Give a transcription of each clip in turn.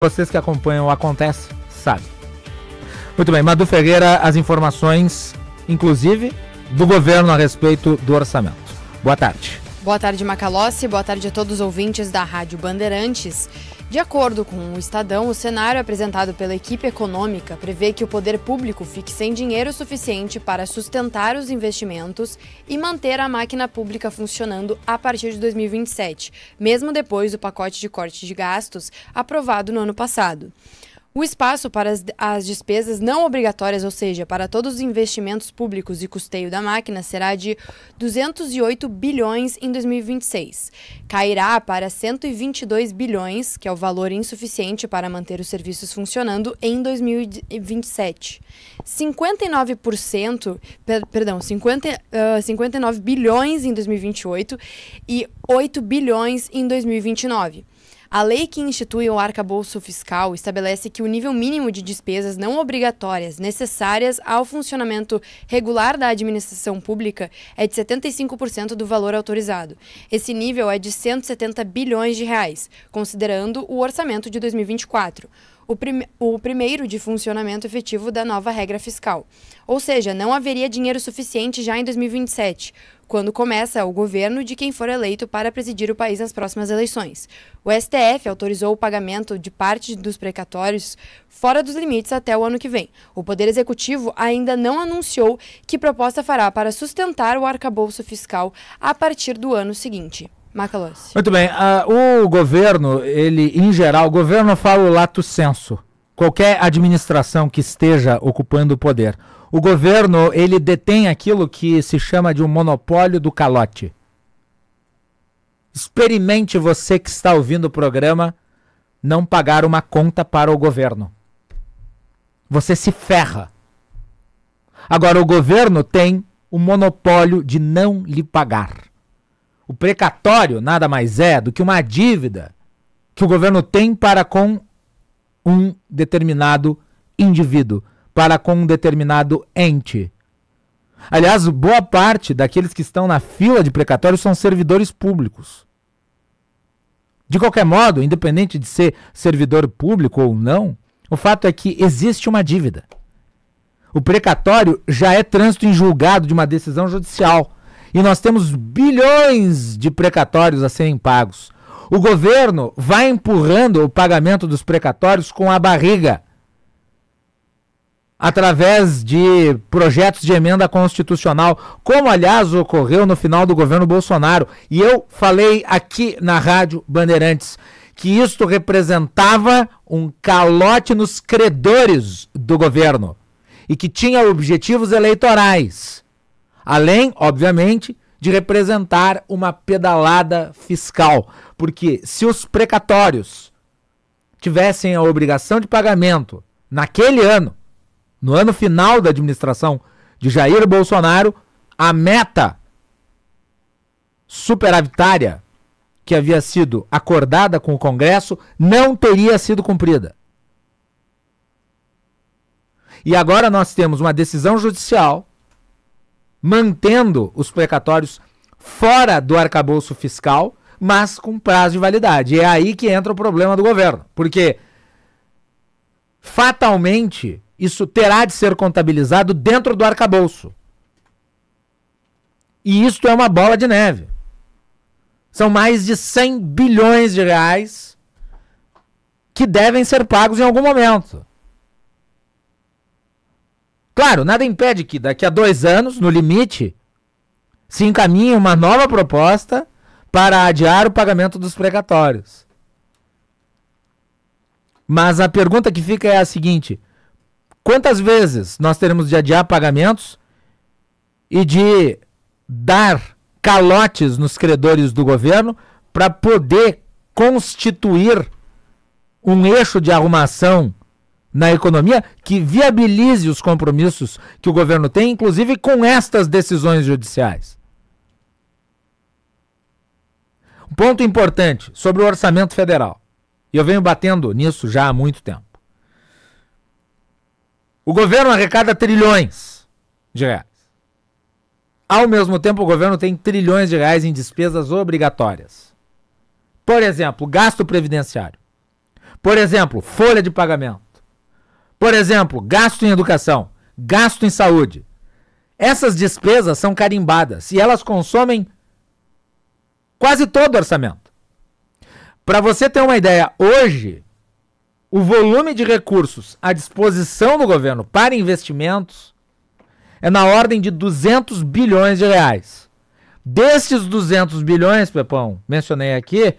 Vocês que acompanham o Acontece, sabem. Muito bem, Madu Ferreira, as informações, inclusive, do governo a respeito do orçamento. Boa tarde. Boa tarde, Macalossi. Boa tarde a todos os ouvintes da Rádio Bandeirantes. De acordo com o Estadão, o cenário apresentado pela equipe econômica prevê que o poder público fique sem dinheiro suficiente para sustentar os investimentos e manter a máquina pública funcionando a partir de 2027, mesmo depois do pacote de corte de gastos aprovado no ano passado. O espaço para as despesas não obrigatórias, ou seja, para todos os investimentos públicos e custeio da máquina, será de 208 bilhões em 2026. Cairá para 122 bilhões, que é o valor insuficiente para manter os serviços funcionando, em 2027. 59 bilhões em 2028 e 8 bilhões em 2029. A lei que institui o arcabouço fiscal estabelece que o nível mínimo de despesas não obrigatórias necessárias ao funcionamento regular da administração pública é de 75% do valor autorizado. Esse nível é de 170 bilhões de reais, considerando o orçamento de 2024. O primeiro de funcionamento efetivo da nova regra fiscal. Ou seja, não haveria dinheiro suficiente já em 2027, quando começa o governo de quem for eleito para presidir o país nas próximas eleições. O STF autorizou o pagamento de parte dos precatórios fora dos limites até o ano que vem. O Poder Executivo ainda não anunciou que proposta fará para sustentar o arcabouço fiscal a partir do ano seguinte. Macalossi. Muito bem, o governo, em geral, o governo fala o lato sensu. Qualquer administração que esteja ocupando o poder. O governo, ele detém aquilo que se chama de um monopólio do calote. Experimente, você que está ouvindo o programa, não pagar uma conta para o governo. Você se ferra. Agora, o governo tem o monopólio de não lhe pagar. O precatório nada mais é do que uma dívida que o governo tem para com um determinado indivíduo, para com um determinado ente. Aliás, boa parte daqueles que estão na fila de precatório são servidores públicos. De qualquer modo, independente de ser servidor público ou não, o fato é que existe uma dívida. O precatório já é trânsito em julgado de uma decisão judicial. E nós temos bilhões de precatórios a serem pagos. O governo vai empurrando o pagamento dos precatórios com a barriga, através de projetos de emenda constitucional, como aliás ocorreu no final do governo Bolsonaro. E eu falei aqui na Rádio Bandeirantes que isto representava um calote nos credores do governo e que tinha objetivos eleitorais. Além, obviamente, de representar uma pedalada fiscal. Porque se os precatórios tivessem a obrigação de pagamento naquele ano, no ano final da administração de Jair Bolsonaro, a meta superavitária que havia sido acordada com o Congresso não teria sido cumprida. E agora nós temos uma decisão judicial mantendo os precatórios fora do arcabouço fiscal, mas com prazo de validade. E é aí que entra o problema do governo, porque fatalmente isso terá de ser contabilizado dentro do arcabouço. E isto é uma bola de neve. São mais de 100 bilhões de reais que devem ser pagos em algum momento. Claro, nada impede que daqui a 2 anos, no limite, se encaminhe uma nova proposta para adiar o pagamento dos precatórios. Mas a pergunta que fica é a seguinte: quantas vezes nós teremos de adiar pagamentos e de dar calotes nos credores do governo para poder constituir um eixo de arrumação na economia que viabilize os compromissos que o governo tem, inclusive com estas decisões judiciais? Um ponto importante sobre o orçamento federal, e eu venho batendo nisso já há muito tempo. O governo arrecada trilhões de reais. Ao mesmo tempo, o governo tem trilhões de reais em despesas obrigatórias. Por exemplo, gasto previdenciário. Por exemplo, folha de pagamento. Por exemplo, gasto em educação, gasto em saúde. Essas despesas são carimbadas e elas consomem quase todo o orçamento. Para você ter uma ideia, hoje, o volume de recursos à disposição do governo para investimentos é na ordem de 200 bilhões de reais. Desses 200 bilhões, Pepão, mencionei aqui,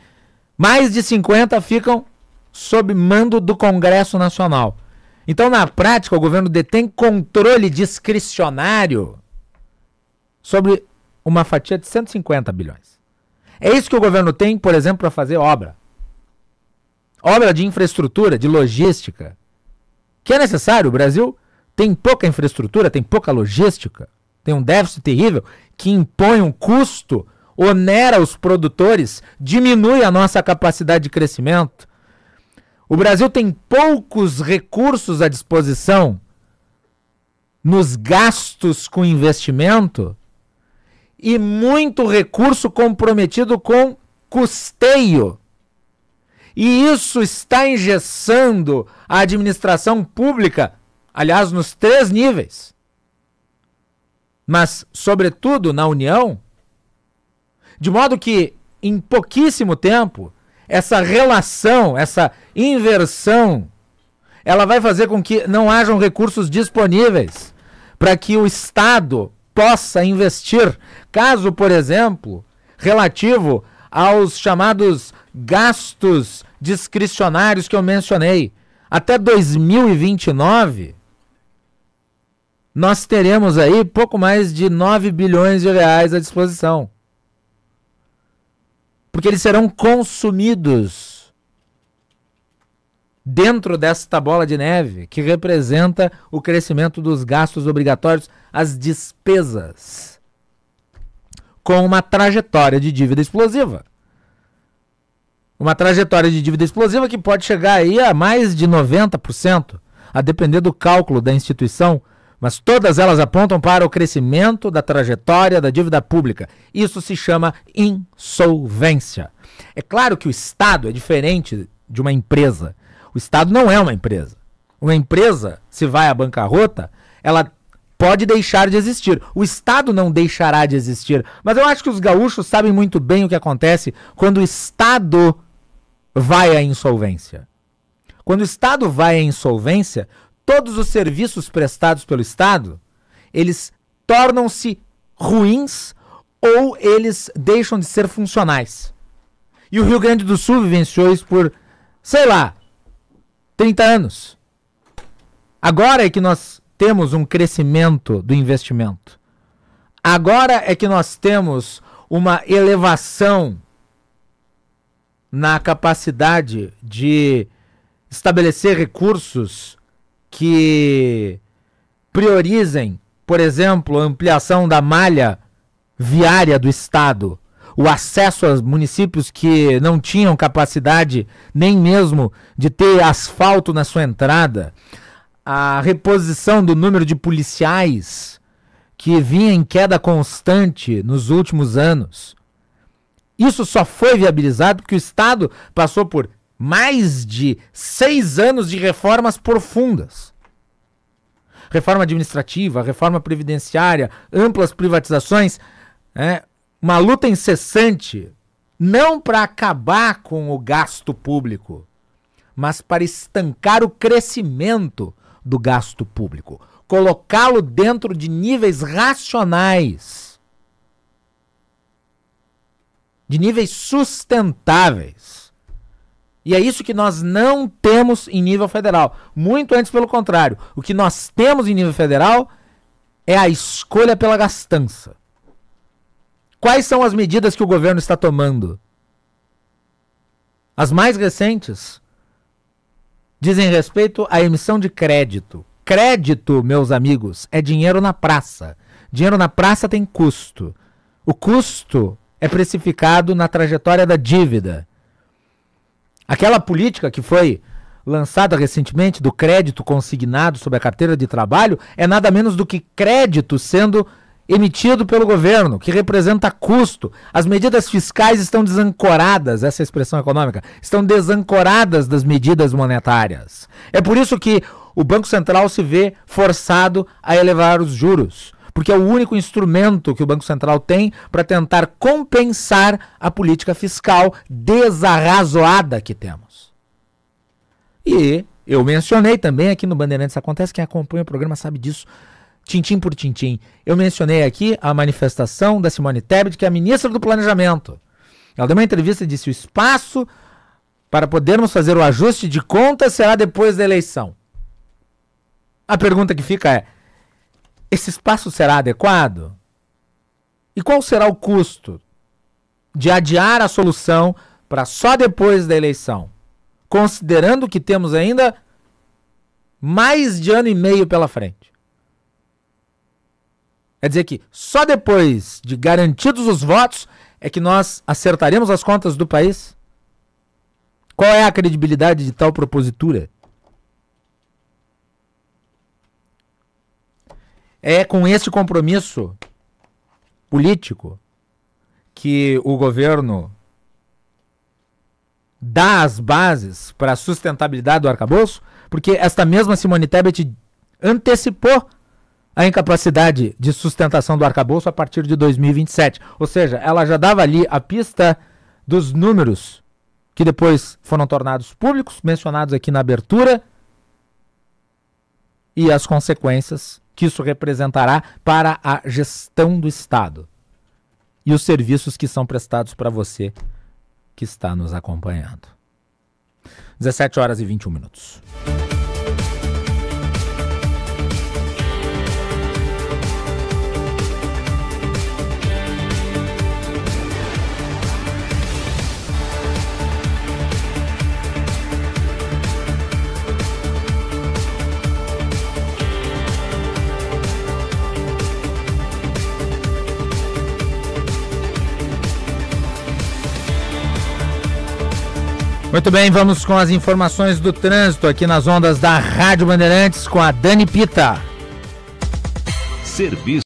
mais de 50 ficam sob mando do Congresso Nacional. Então, na prática, o governo detém controle discricionário sobre uma fatia de 150 bilhões. É isso que o governo tem, por exemplo, para fazer obra. Obra de infraestrutura, de logística. Que é necessário. O Brasil tem pouca infraestrutura, tem pouca logística, tem um déficit terrível que impõe um custo, onera os produtores, diminui a nossa capacidade de crescimento. O Brasil tem poucos recursos à disposição nos gastos com investimento e muito recurso comprometido com custeio. E isso está engessando a administração pública, aliás, nos 3 níveis. Mas, sobretudo, na União, de modo que, em pouquíssimo tempo, essa relação, essa inversão, ela vai fazer com que não hajam recursos disponíveis para que o Estado possa investir. Caso, por exemplo, relativo aos chamados gastos discricionários que eu mencionei. Até 2029, nós teremos aí pouco mais de 9 bilhões de reais à disposição. Porque eles serão consumidos dentro desta bola de neve que representa o crescimento dos gastos obrigatórios, as despesas, com uma trajetória de dívida explosiva. Uma trajetória de dívida explosiva que pode chegar aí a mais de 90%, a depender do cálculo da instituição, mas todas elas apontam para o crescimento da trajetória da dívida pública. Isso se chama insolvência. É claro que o Estado é diferente de uma empresa. O Estado não é uma empresa. Uma empresa, se vai à bancarrota, ela pode deixar de existir. O Estado não deixará de existir. Mas eu acho que os gaúchos sabem muito bem o que acontece quando o Estado vai à insolvência. Quando o Estado vai à insolvência, todos os serviços prestados pelo Estado, eles tornam-se ruins ou eles deixam de ser funcionais. E o Rio Grande do Sul vivenciou isso por, 30 anos. Agora é que nós temos um crescimento do investimento. Agora é que nós temos uma elevação na capacidade de estabelecer recursos que priorizem, por exemplo, a ampliação da malha viária do Estado, o acesso aos municípios que não tinham capacidade nem mesmo de ter asfalto na sua entrada, a reposição do número de policiais que vinha em queda constante nos últimos anos. Isso só foi viabilizado porque o Estado passou por mais de 6 anos de reformas profundas. Reforma administrativa, reforma previdenciária, amplas privatizações, uma luta incessante, não para acabar com o gasto público, mas para estancar o crescimento do gasto público, colocá-lo dentro de níveis racionais, de níveis sustentáveis. E é isso que nós não temos em nível federal. Muito antes, pelo contrário. O que nós temos em nível federal é a escolha pela gastança. Quais são as medidas que o governo está tomando? As mais recentes dizem respeito à emissão de crédito. Crédito, meus amigos, é dinheiro na praça. Dinheiro na praça tem custo. O custo é precificado na trajetória da dívida. Aquela política que foi lançada recentemente do crédito consignado sob a carteira de trabalho é nada menos do que crédito sendo emitido pelo governo, que representa custo. As medidas fiscais estão desancoradas, essa é a expressão econômica, estão desancoradas das medidas monetárias. É por isso que o Banco Central se vê forçado a elevar os juros, porque é o único instrumento que o Banco Central tem para tentar compensar a política fiscal desarrazoada que temos. E eu mencionei também aqui no Bandeirantes Acontece, quem acompanha o programa sabe disso, tintim por tintim. Eu mencionei aqui a manifestação da Simone Tebet, que é a ministra do Planejamento. Ela deu uma entrevista e disse: o espaço para podermos fazer o ajuste de contas será depois da eleição. A pergunta que fica é: esse espaço será adequado? E qual será o custo de adiar a solução para só depois da eleição, considerando que temos ainda mais de ano e meio pela frente? Quer dizer que só depois de garantidos os votos é que nós acertaremos as contas do país? Qual é a credibilidade de tal propositura? É com esse compromisso político que o governo dá as bases para a sustentabilidade do arcabouço? Porque esta mesma Simone Tebet antecipou a incapacidade de sustentação do arcabouço a partir de 2027. Ou seja, ela já dava ali a pista dos números que depois foram tornados públicos, mencionados aqui na abertura, e as consequências que isso representará para a gestão do Estado e os serviços que são prestados para você que está nos acompanhando. 17h21. Muito bem, vamos com as informações do trânsito aqui nas ondas da Rádio Bandeirantes com a Dani Pita. Serviço